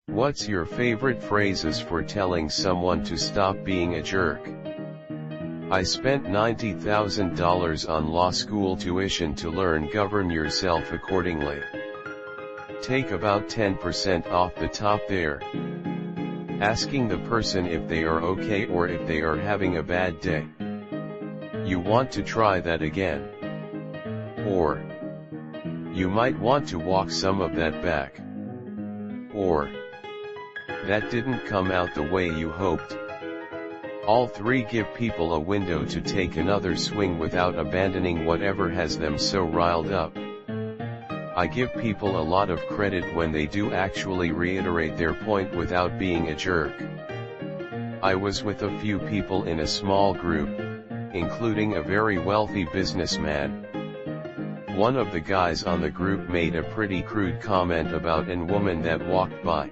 What's your favorite phrases for telling someone to stop being a jerk? I spent $90,000 on law school tuition to learn govern yourself accordingly. Take about 10% off the top there. Asking the person if they are okay or if they are having a bad day. You want to try that again. Or, you might want to walk some of that back. Or, that didn't come out the way you hoped. All three give people a window to take another swing without abandoning whatever has them so riled up. I give people a lot of credit when they do actually reiterate their point without being a jerk. I was with a few people in a small group, including a very wealthy businessman. One of the guys on the group made a pretty crude comment about a woman that walked by.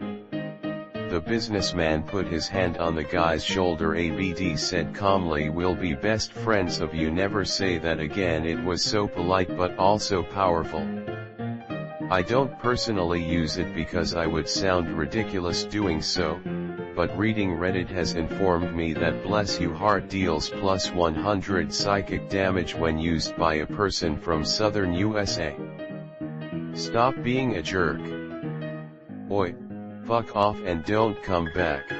The businessman put his hand on the guy's shoulder. ABD said calmly, "We'll be best friends if you never say that again." It was so polite but also powerful. I don't personally use it because I would sound ridiculous doing so, but reading Reddit has informed me that bless you heart deals plus 100 psychic damage when used by a person from southern USA. Stop being a jerk. Oi. Fuck off and don't come back.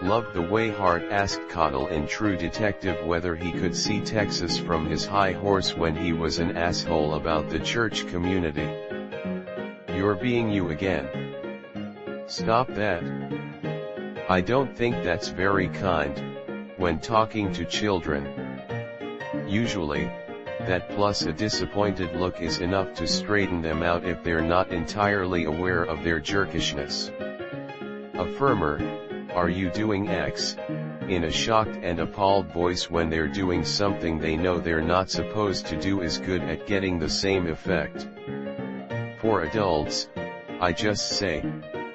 Loved the way Hart asked Cottle in True Detective whether he could see Texas from his high horse when he was an asshole about the church community. You're being you again. Stop that. I don't think that's very kind, when talking to children. Usually, that plus a disappointed look is enough to straighten them out if they're not entirely aware of their jerkishness. Affirmer, are you doing X? In a shocked and appalled voice when they're doing something they know they're not supposed to do is good at getting the same effect. For adults, I just say,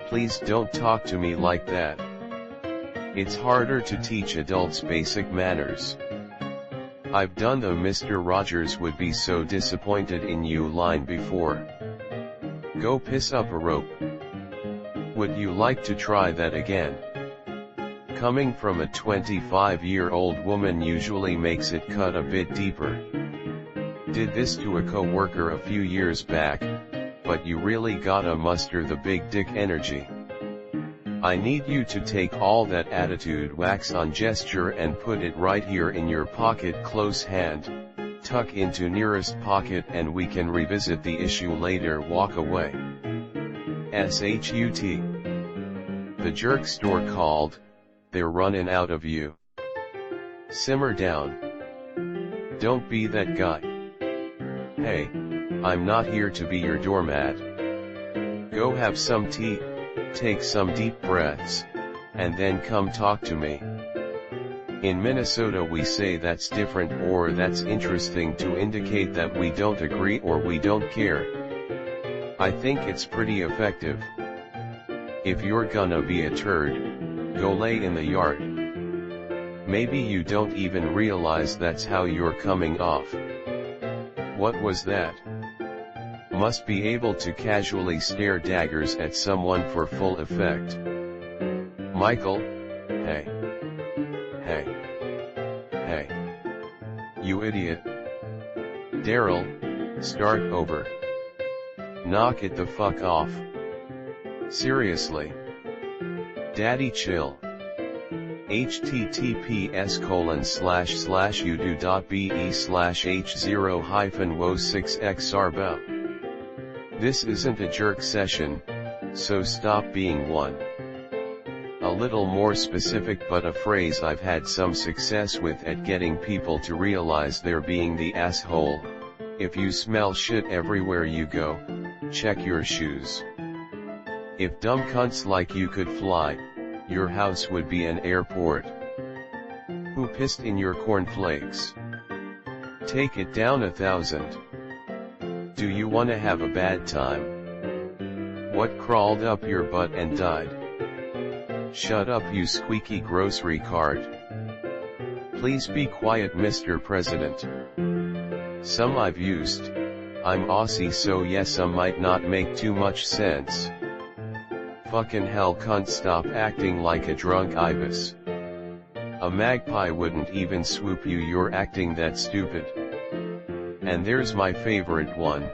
please don't talk to me like that. It's harder to teach adults basic manners. I've done the "Mr. Rogers would be so disappointed in you" line before. Go piss up a rope. Would you like to try that again? Coming from a 25-year-old woman usually makes it cut a bit deeper. Did this to a co-worker a few years back, but you really gotta muster the big dick energy. I need you to take all that attitude wax on gesture and put it right here in your pocket, close hand, tuck into nearest pocket, and we can revisit the issue later. Walk away. SHUT. The jerk store called, they're running out of you. Simmer down. Don't be that guy. Hey, I'm not here to be your doormat. Go have some tea. Take some deep breaths, and then come talk to me. In Minnesota we say that's different or that's interesting to indicate that we don't agree or we don't care. I think it's pretty effective. If you're gonna be a turd, go lay in the yard. Maybe you don't even realize that's how you're coming off. What was that? Must be able to casually stare daggers at someone for full effect. Michael, hey. Hey. Hey. You idiot. Daryl, start over. Knock it the fuck off. Seriously. Daddy chill. https://udo.be/h0-wo6xrbout. This isn't a jerk session, so stop being one. A little more specific, but a phrase I've had some success with at getting people to realize they're being the asshole. If you smell shit everywhere you go, check your shoes. If dumb cunts like you could fly, your house would be an airport. Who pissed in your cornflakes? Take it down 1,000. Do you wanna have a bad time? What crawled up your butt and died? Shut up, you squeaky grocery cart. Please be quiet, Mr. President. Some I've used. I'm Aussie, so yes, some might not make too much sense. Fucking hell cunt, stop acting like a drunk ibis. A magpie wouldn't even swoop you, you're acting that stupid. And there's my favorite one.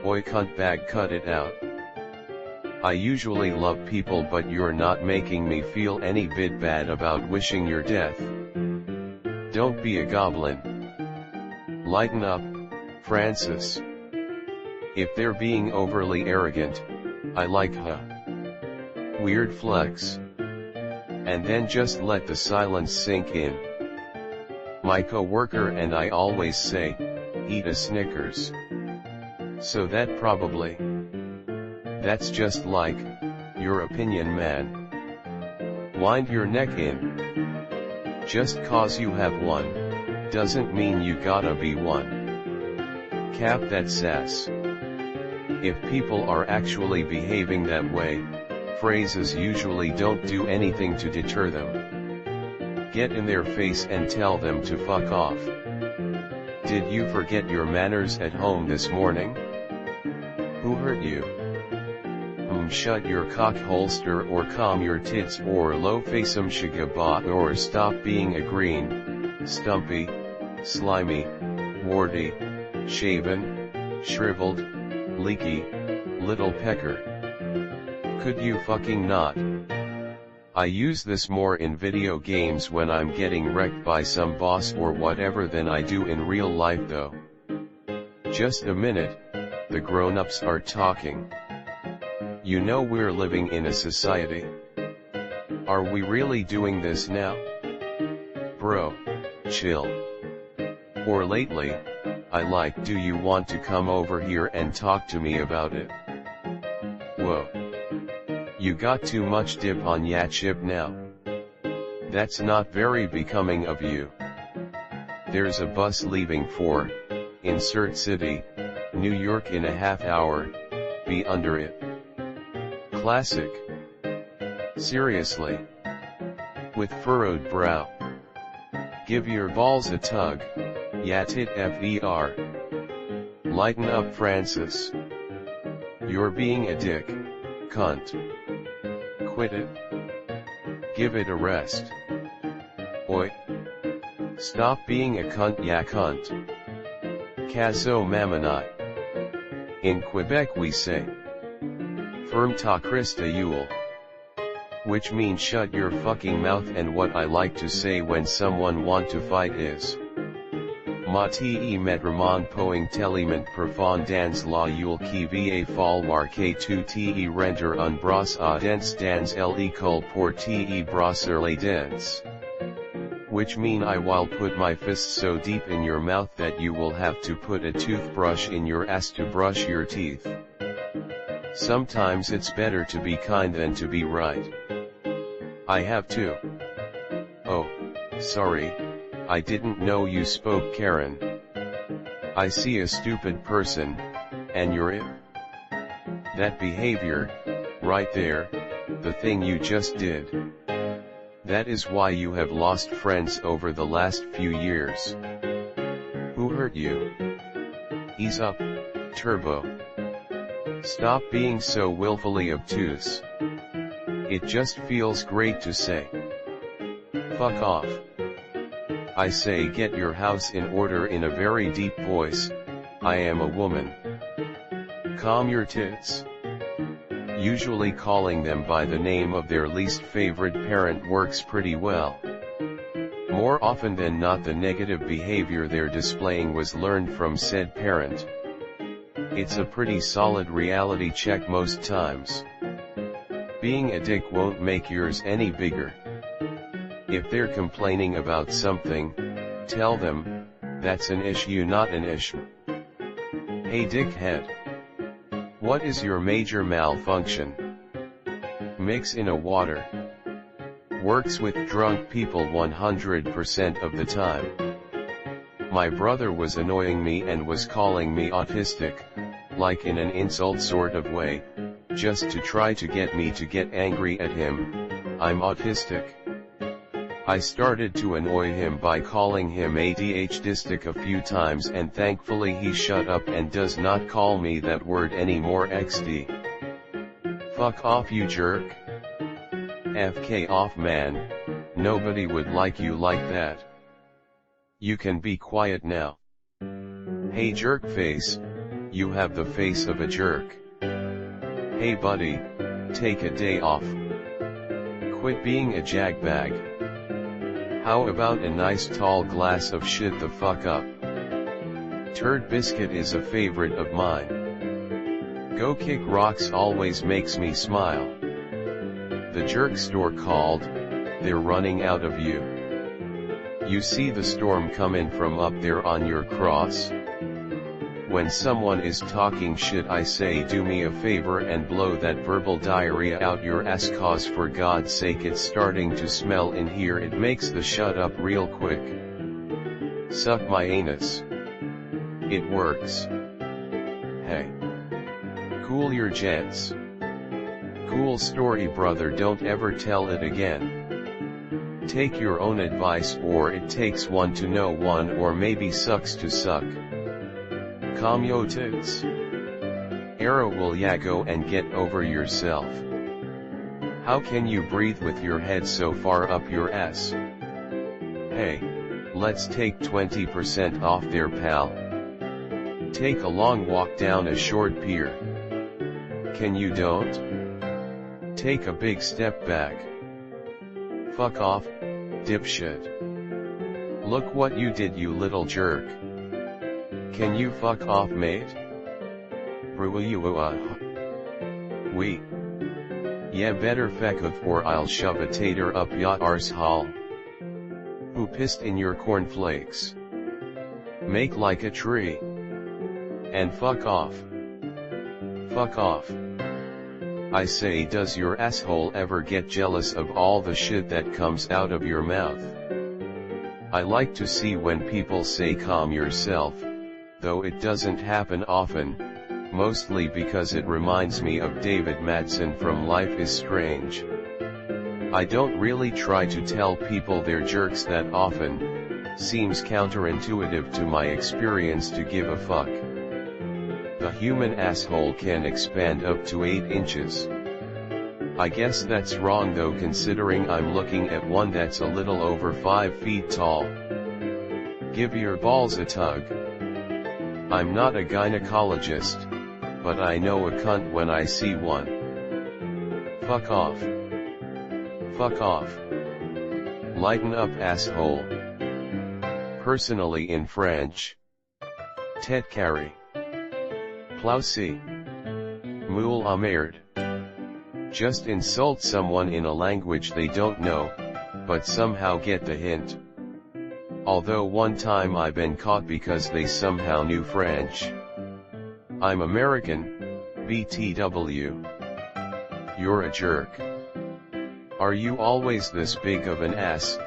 Oi cunt bag, cut it out. I usually love people, but you're not making me feel any bit bad about wishing your death. Don't be a goblin. Lighten up, Francis. If they're being overly arrogant, I like weird flex. And then just let the silence sink in. My coworker and I always say, eat a Snickers. So that's just like, your opinion man. Wind your neck in. Just cause you have one, doesn't mean you gotta be one. Cap that sass. If people are actually behaving that way, phrases usually don't do anything to deter them. Get in their face and tell them to fuck off. Did you forget your manners at home this morning? Who hurt you? Shut your cock holster, or calm your tits, or low face shigaba, or stop being a green, stumpy, slimy, warty, shaven, shriveled, leaky, little pecker. Could you fucking not? I use this more in video games when I'm getting wrecked by some boss or whatever than I do in real life though. Just a minute, the grown-ups are talking. You know we're living in a society. Are we really doing this now? Bro, chill. Or lately, I like, do you want to come over here and talk to me about it? Whoa. You got too much dip on ya chip now. That's not very becoming of you. There's a bus leaving for, insert city, New York in a half hour, be under it. Classic. Seriously. With furrowed brow. Give your balls a tug, ya tit fer. Lighten up, Francis. You're being a dick, cunt. Quit it. Give it a rest. Oi. Stop being a cunt, ya cunt. Caso mamonai. In Quebec we say, Ferme ta Christa Yule. Which means shut your fucking mouth, and what I like to say when someone want to fight is, Ma te met ramon poing telement perfond dans la yule qui va falloir que tu te renter un bras à dents dans l'école pour te brosser les dents. Which mean I will put my fist so deep in your mouth that you will have to put a toothbrush in your ass to brush your teeth. Sometimes it's better to be kind than to be right. I have to. Oh, sorry, I didn't know you spoke Karen. I see a stupid person, and you're it. That behavior, right there, the thing you just did. That is why you have lost friends over the last few years. Who hurt you? Ease up, Turbo. Stop being so willfully obtuse. It just feels great to say, fuck off. I say get your house in order in a very deep voice, I am a woman. Calm your tits. Usually calling them by the name of their least favorite parent works pretty well. More often than not, the negative behavior they're displaying was learned from said parent. It's a pretty solid reality check most times. Being a dick won't make yours any bigger. If they're complaining about something, tell them, that's an issue, not an issue. Hey dickhead. What is your major malfunction? Mix in a water. Works with drunk people 100% of the time. My brother was annoying me and was calling me autistic, like in an insult sort of way, just to try to get me to get angry at him. I'm autistic. I started to annoy him by calling him ADHDistic a few times, and thankfully he shut up and does not call me that word anymore. XD. Fuck off, you jerk. FK off, man, nobody would like you like that. You can be quiet now. Hey jerk face, you have the face of a jerk. Hey buddy, take a day off. Quit being a jagbag. How about a nice tall glass of shit the fuck up? Turd biscuit is a favorite of mine. Go kick rocks always makes me smile. The jerk store called, they're running out of you. You see the storm coming from up there on your cross? When someone is talking shit, I say do me a favor and blow that verbal diarrhea out your ass, cause for God's sake it's starting to smell in here. It makes the shut up real quick. Suck my anus. It works. Hey. Cool your jets. Cool story brother, don't ever tell it again. Take your own advice, or it takes one to know one, or maybe sucks to suck. Calm yo tits. Era will ya go and get over yourself. How can you breathe with your head so far up your ass? Hey, let's take 20% off there, pal. Take a long walk down a short pier. Can you don't? Take a big step back. Fuck off, dipshit. Look what you did, you little jerk. Can you fuck off, mate? We. Yeah, better feck off or I'll shove a tater up ya arsehole. Who pissed in your cornflakes? Make like a tree. And fuck off. Fuck off. I say, does your asshole ever get jealous of all the shit that comes out of your mouth? I like to see when people say calm yourself, though it doesn't happen often, mostly because it reminds me of David Madsen from Life is Strange. I don't really try to tell people they're jerks that often, seems counterintuitive to my experience to give a fuck. The human asshole can expand up to 8 inches. I guess that's wrong though, considering I'm looking at one that's a little over 5 feet tall. Give your balls a tug. I'm not a gynecologist, but I know a cunt when I see one. Fuck off. Fuck off. Lighten up, asshole. Personally in French. Tête carré. Plausi. Moule à merde. Just insult someone in a language they don't know, but somehow get the hint. Although one time I been caught because they somehow knew French. I'm American, BTW. You're a jerk. Are you always this big of an ass,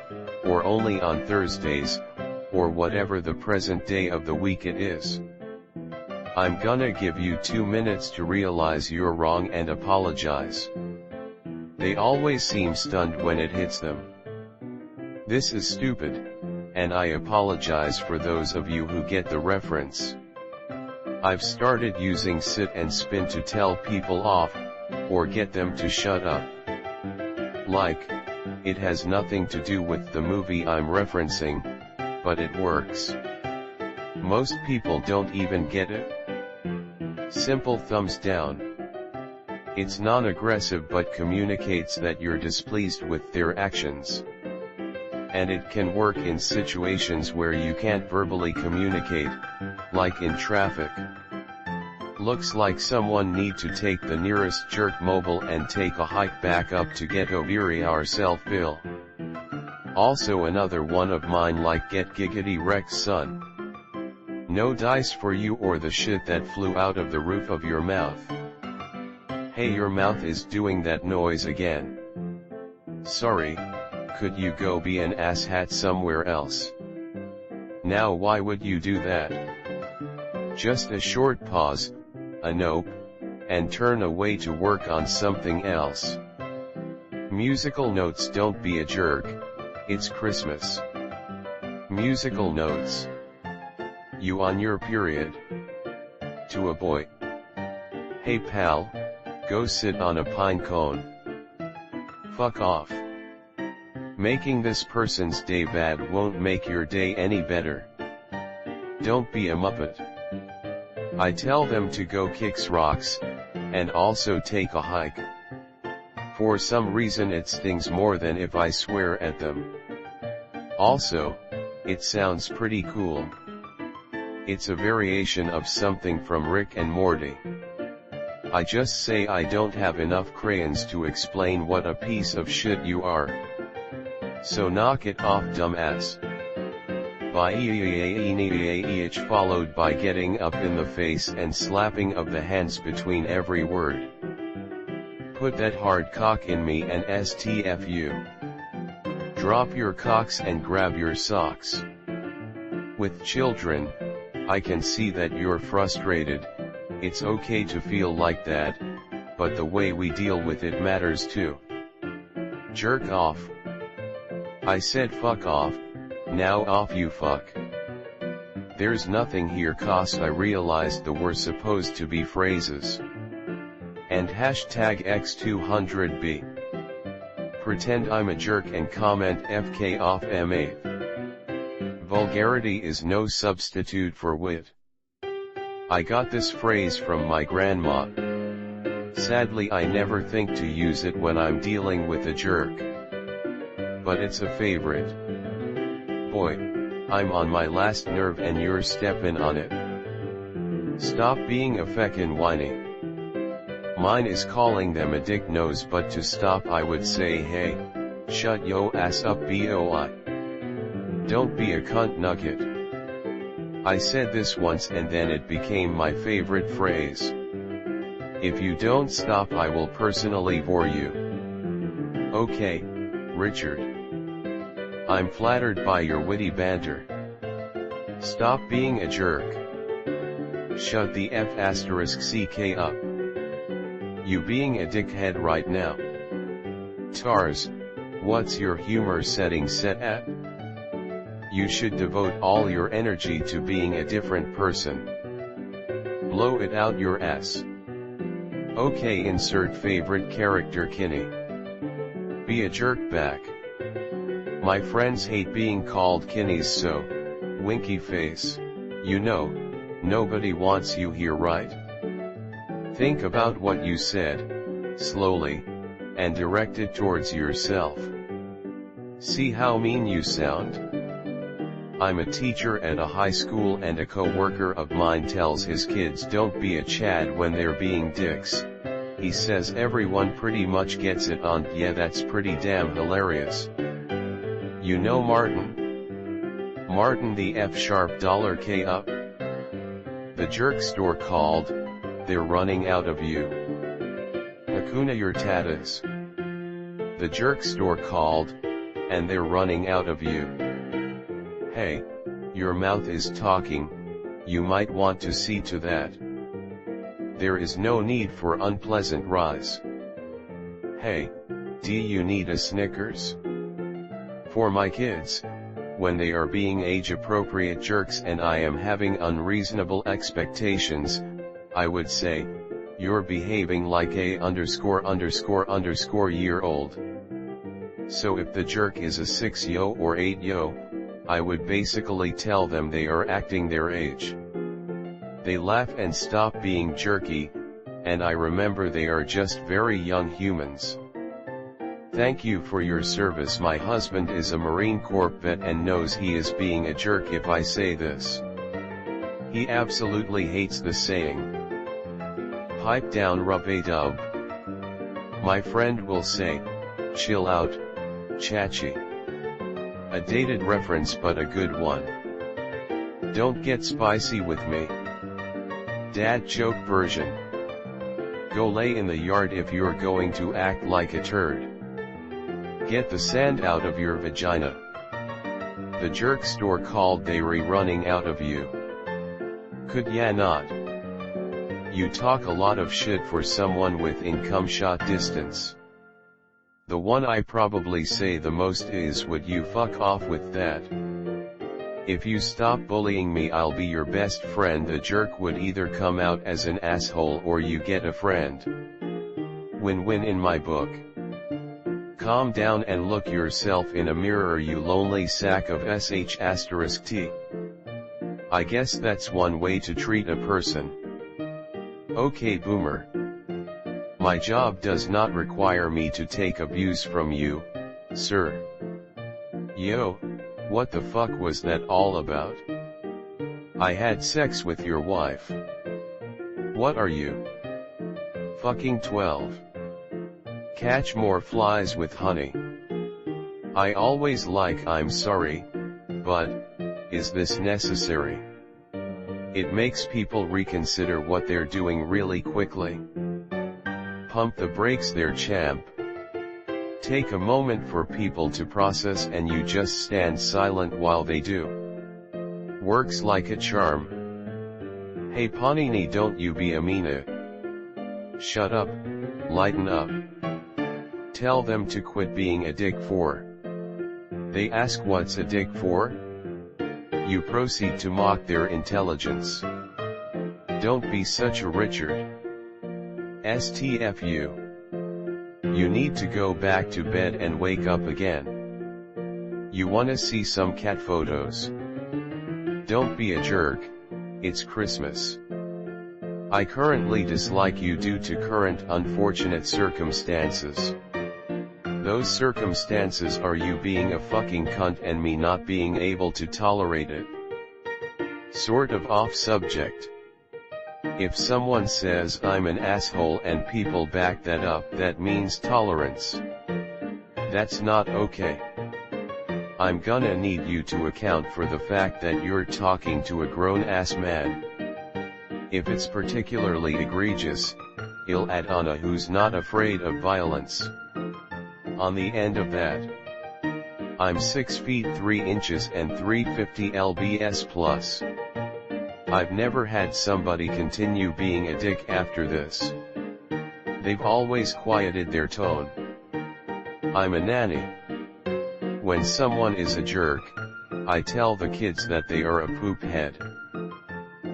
or only on Thursdays, or whatever the present day of the week it is? I'm gonna give you 2 minutes to realize you're wrong and apologize. They always seem stunned when it hits them. This is stupid, and I apologize for those of you who get the reference. I've started using sit and spin to tell people off, or get them to shut up. Like, it has nothing to do with the movie I'm referencing, but it works. Most people don't even get it. Simple thumbs down. It's non-aggressive but communicates that you're displeased with their actions. And it can work in situations where you can't verbally communicate, like in traffic. Looks like someone need to take the nearest jerk mobile and take a hike back up to get over ourself Bill. Also another one of mine, like get giggity wrecked son. No dice for you or the shit that flew out of the roof of your mouth. Hey, your mouth is doing that noise again. Sorry, could you go be an asshat somewhere else? Now why would you do that? Just a short pause, a nope, and turn away to work on something else. Musical notes, don't be a jerk, it's Christmas. Musical notes. You on your period? To a boy. Hey pal, go sit on a pine cone. Fuck off. Making this person's day bad won't make your day any better. Don't be a muppet. I tell them to go kick rocks, and also take a hike. For some reason it stings more than if I swear at them. Also, it sounds pretty cool. It's a variation of something from Rick and Morty. I just say I don't have enough crayons to explain what a piece of shit you are. So knock it off, dumbass. By followed by getting up in the face and slapping of the hands between every word. Put that hard cock in me and STFU. Drop your cocks and grab your socks. With children, I can see that you're frustrated. It's okay to feel like that, but the way we deal with it matters too. Jerk off. I said fuck off, now off you fuck. There's nothing here 'cause I realized there were supposed to be phrases. And hashtag X200B. Pretend I'm a jerk and comment FK off M8. Vulgarity is no substitute for wit. I got this phrase from my grandma. Sadly I never think to use it when I'm dealing with a jerk. But it's a favorite. Boy, I'm on my last nerve and you're steppin' on it. Stop being a feckin' whiny. Mine is calling them a dick nose, but to stop I would say hey, shut yo ass up boy. Don't be a cunt nugget. I said this once and then it became my favorite phrase. If you don't stop I will personally bore you. Okay, Richard. I'm flattered by your witty banter. Stop being a jerk. Shut the F***ck up. You being a dickhead right now. Tars, what's your humor setting set at? You should devote all your energy to being a different person. Blow it out your ass. Okay, insert favorite character Kinney. Be a jerk back. My friends hate being called Kinneys, so, winky face, you know, nobody wants you here, right? Think about what you said, slowly, and direct it towards yourself. See how mean you sound? I'm a teacher at a high school and a co-worker of mine tells his kids don't be a Chad when they're being dicks. He says everyone pretty much gets it on, yeah, that's pretty damn hilarious. You know Martin? Martin the F#$K up? The jerk store called, they're running out of you. Hakuna your tatas. The jerk store called, and they're running out of you. Hey, your mouth is talking, you might want to see to that. There is no need for unpleasant rise. Hey, do you need a Snickers? For my kids, when they are being age-appropriate jerks and I am having unreasonable expectations, I would say, you're behaving like a ____ year old. So if the jerk is a 6-yo or 8-yo, I would basically tell them they are acting their age. They laugh and stop being jerky, and I remember they are just very young humans. Thank you for your service. My husband is a Marine Corps vet and knows he is being a jerk if I say this. He absolutely hates the saying. Pipe down, rub-a-dub. My friend will say, chill out, chachi. A dated reference but a good one. Don't get spicy with me. Dad joke version. Go lay in the yard if you're going to act like a turd. Get the sand out of your vagina. The jerk store called, they running out of you. Could ya not? You talk a lot of shit for someone within cum shot distance. The one I probably say the most is, would you fuck off with that? If you stop bullying me I'll be your best friend. The jerk would either come out as an asshole or you get a friend. Win-win in my book. Calm down and look yourself in a mirror, you lonely sack of sh*t. I guess that's one way to treat a person. Okay boomer. My job does not require me to take abuse from you, sir. Yo, what the fuck was that all about? I had sex with your wife. What are you? Fucking 12. Catch more flies with honey. I always like I'm sorry, but, is this necessary? It makes people reconsider what they're doing really quickly. Pump the brakes there, champ. Take a moment for people to process and you just stand silent while they do. Works like a charm. Hey Panini, don't you be a meana. Shut up, lighten up. Tell them to quit being a dick for. They ask what's a dick for? You proceed to mock their intelligence. Don't be such a Richard. STFU. You need to go back to bed and wake up again. You wanna see some cat photos? Don't be a jerk, it's Christmas. I currently dislike you due to current unfortunate circumstances. Those circumstances are you being a fucking cunt and me not being able to tolerate it. Sort of off subject. If someone says I'm an asshole and people back that up, that means tolerance. That's not okay. I'm gonna need you to account for the fact that you're talking to a grown-ass man. If it's particularly egregious, I'll add on a who's not afraid of violence. On the end of that, I'm 6 feet 3 inches and 350 lbs plus. I've never had somebody continue being a dick after this. They've always quieted their tone. I'm a nanny. When someone is a jerk, I tell the kids that they are a poop head.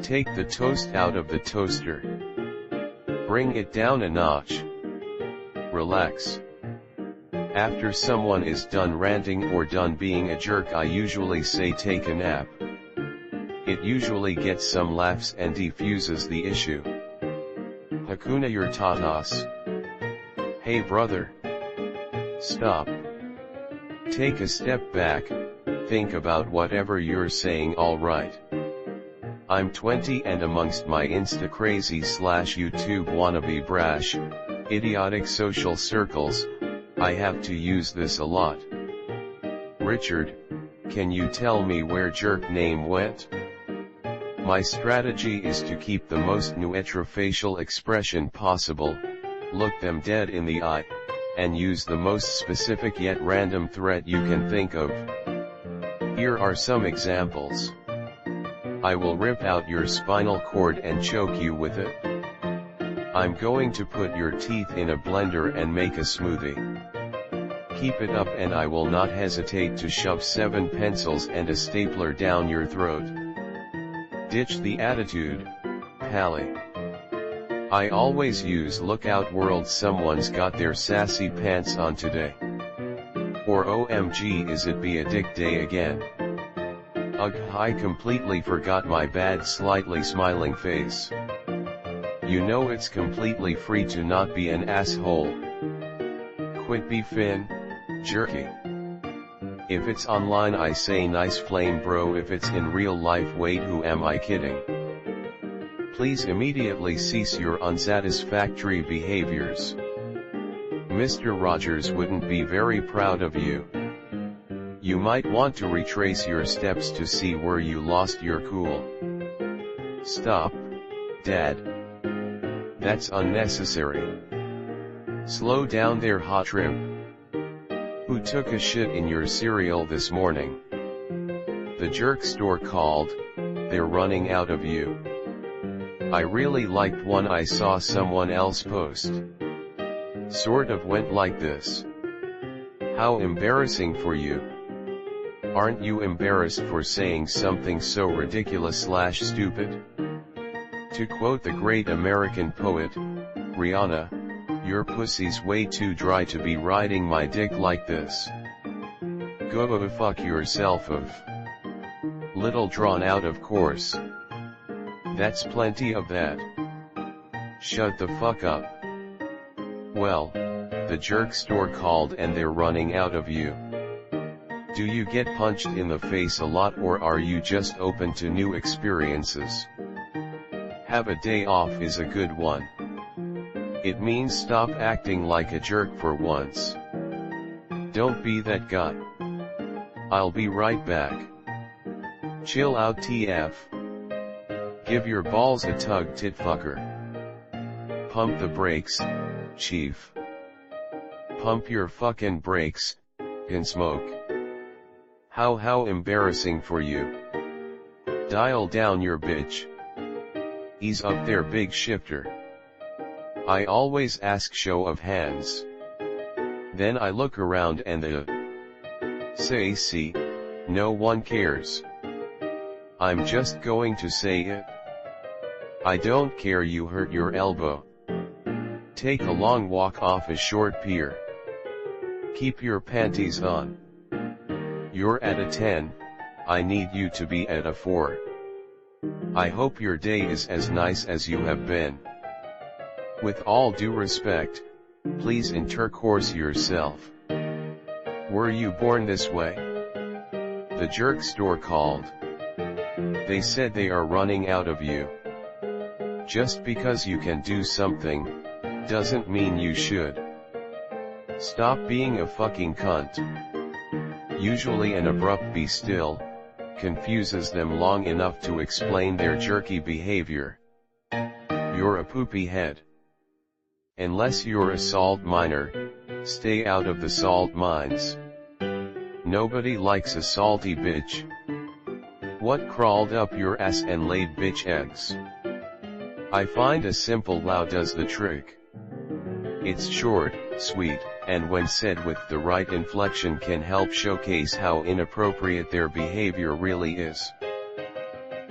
Take the toast out of the toaster. Bring it down a notch. Relax. After someone is done ranting or done being a jerk, I usually say take a nap. It usually gets some laughs and defuses the issue. Hakuna your tatas. Hey brother. Stop. Take a step back, think about whatever you're saying, alright. I'm 20 and amongst my Insta crazy / YouTube wannabe brash, idiotic social circles, I have to use this a lot. Richard, can you tell me where jerk name went? My strategy is to keep the most neutrofacial expression possible, look them dead in the eye, and use the most specific yet random threat you can think of. Here are some examples. I will rip out your spinal cord and choke you with it. I'm going to put your teeth in a blender and make a smoothie. Keep it up and I will not hesitate to shove 7 pencils and a stapler down your throat. Ditch the attitude, Pally. I always use look out world, someone's got their sassy pants on today. Or OMG, is it be a dick day again? Ugh, I completely forgot my bad slightly smiling face. You know it's completely free to not be an asshole. Quit be fin, jerky. If it's online I say nice flame bro, if it's in real life wait who am I kidding? Please immediately cease your unsatisfactory behaviors. Mr. Rogers wouldn't be very proud of you. You might want to retrace your steps to see where you lost your cool. Stop, Dad. That's unnecessary. Slow down there, hot trip. Who took a shit in your cereal this morning? The jerk store called, they're running out of you. I really liked one I saw someone else post. Sort of went like this. How embarrassing for you. Aren't you embarrassed for saying something so ridiculous / stupid? To quote the great American poet, Rihanna, Your pussy's way too dry to be riding my dick like this. Go fuck yourself of. Little drawn out, of course. That's plenty of that. Shut the fuck up. Well, the jerk store called and they're running out of you. Do you get punched in the face a lot, or are you just open to new experiences? Have a day off is a good one. It means stop acting like a jerk for once. Don't be that guy. I'll be right back. Chill out TF. Give your balls a tug, titfucker. Pump the brakes, chief. Pump your fucking brakes, and smoke. How embarrassing for you. Dial down your bitch. Ease up there, big shifter. I always ask show of hands. Then I look around and say see, no one cares. I'm just going to say it. I don't care you hurt your elbow. Take a long walk off a short pier. Keep your panties on. You're at a 10, I need you to be at a 4. I hope your day is as nice as you have been. With all due respect, please intercourse yourself. Were you born this way? The jerk store called. They said they are running out of you. Just because you can do something, doesn't mean you should. Stop being a fucking cunt. Usually an abrupt be still confuses them long enough to explain their jerky behavior. You're a poopy head. Unless you're a salt miner, stay out of the salt mines. Nobody likes a salty bitch. What crawled up your ass and laid bitch eggs? I find a simple wow does the trick. It's short, sweet, and when said with the right inflection can help showcase how inappropriate their behavior really is.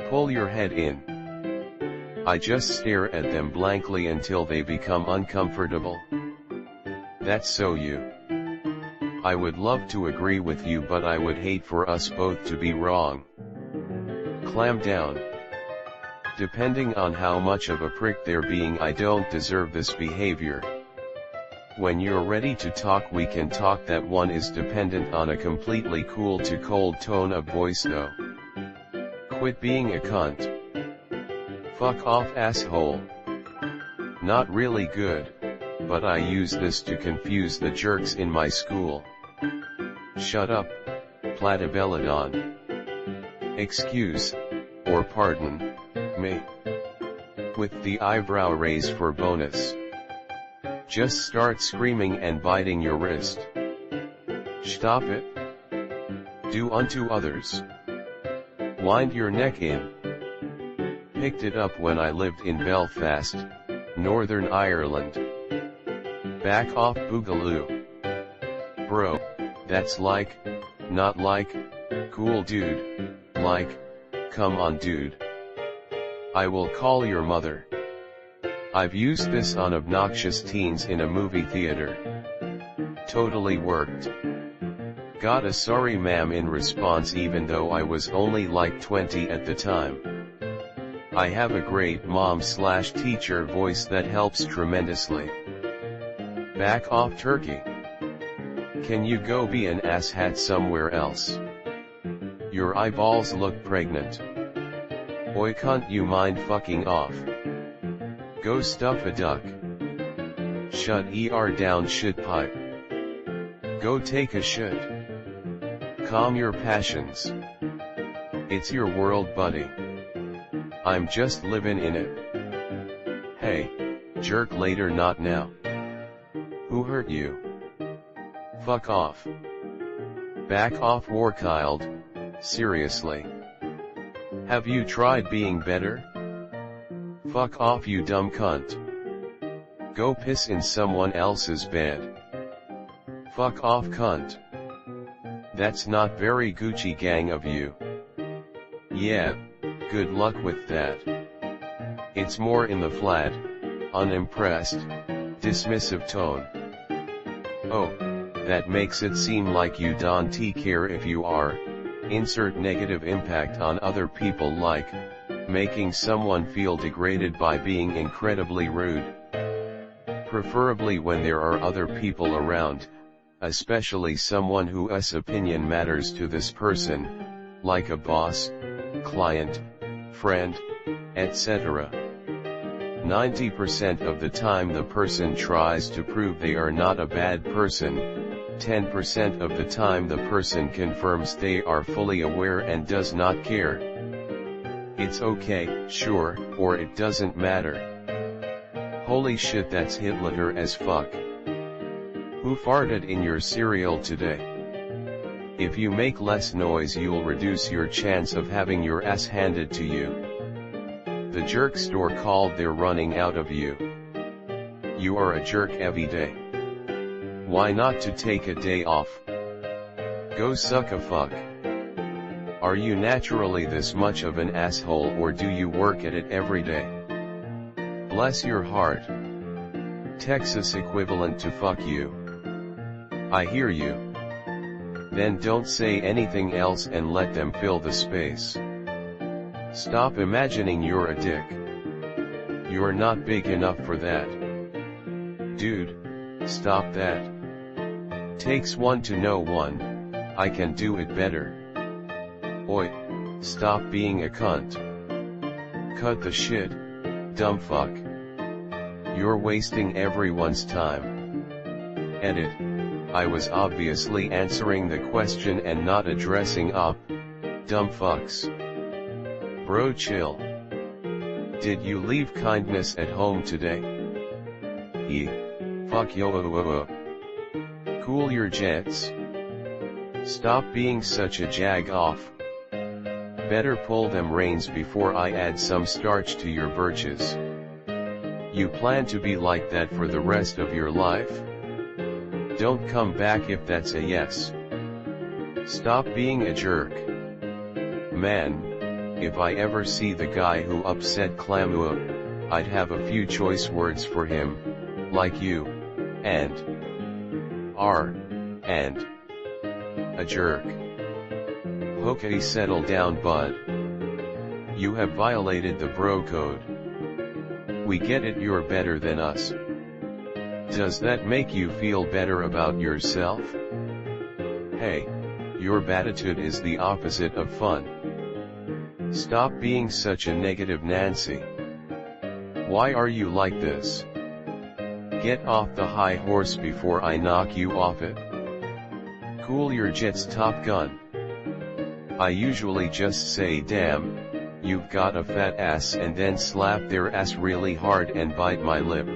Pull your head in. I just stare at them blankly until they become uncomfortable. That's so you. I would love to agree with you, but I would hate for us both to be wrong. Clam down. Depending on how much of a prick they're being, I don't deserve this behavior. When you're ready to talk we can talk. That one is dependent on a completely cool to cold tone of voice though. Quit being a cunt. Fuck off, asshole. Not really good, but I use this to confuse the jerks in my school. Shut up, Platybelodon. Excuse, or pardon, me. With the eyebrow raise for bonus. Just start screaming and biting your wrist. Stop it. Do unto others. Wind your neck in. Picked it up when I lived in Belfast, Northern Ireland. Back off, boogaloo. Bro, that's like, not like, cool dude, like, come on dude. I will call your mother. I've used this on obnoxious teens in a movie theater. Totally worked. Got a sorry ma'am in response even though I was only like 20 at the time. I have a great mom/teacher voice that helps tremendously. Back off, turkey. Can you go be an asshat somewhere else? Your eyeballs look pregnant. Oi cunt, you mind fucking off. Go stuff a duck. Shut down shit pipe. Go take a shit. Calm your passions. It's your world, buddy. I'm just living in it. Hey, jerk later, not now. Who hurt you? Fuck off. Back off, Warchild, seriously. Have you tried being better? Fuck off, you dumb cunt. Go piss in someone else's bed. Fuck off, cunt. That's not very Gucci gang of you. Yeah, good luck with that. It's more in the flat, unimpressed, dismissive tone. Oh, that makes it seem like you don't care if you are, insert negative impact on other people, like making someone feel degraded by being incredibly rude. Preferably when there are other people around, especially someone whose opinion matters to this person, like a boss, client, friend, etc. 90% of the time the person tries to prove they are not a bad person, 10% of the time the person confirms they are fully aware and does not care. It's okay, sure, or it doesn't matter. Holy shit, that's Hitler as fuck. Who farted in your cereal today? If you make less noise, you'll reduce your chance of having your ass handed to you. The jerk store called, they're running out of you. You are a jerk every day. Why not to take a day off? Go suck a fuck. Are you naturally this much of an asshole, or do you work at it every day? Bless your heart. Texas equivalent to fuck you. I hear you. Then don't say anything else and let them fill the space. Stop imagining you're a dick. You're not big enough for that. Dude, stop that. Takes one to know one. I can do it better. Oi, stop being a cunt. Cut the shit, dumb fuck. You're wasting everyone's time. Edit. I was obviously answering the question and not addressing up, dumb fucks. Bro, chill. Did you leave kindness at home today? Fuck yo. Cool your jets. Stop being such a jag off. Better pull them reins before I add some starch to your birches. You plan to be like that for the rest of your life? Don't come back if that's a yes. Stop being a jerk. Man, if I ever see the guy who upset Clamua, I'd have a few choice words for him, like you, and, are, and, a jerk. Okay, settle down, bud. You have violated the bro code. We get it, you're better than us. Does that make you feel better about yourself? Hey, your attitude is the opposite of fun. Stop being such a negative Nancy. Why are you like this? Get off the high horse before I knock you off it. Cool your jets, Top Gun. I usually just say damn, you've got a fat ass, and then slap their ass really hard and bite my lip.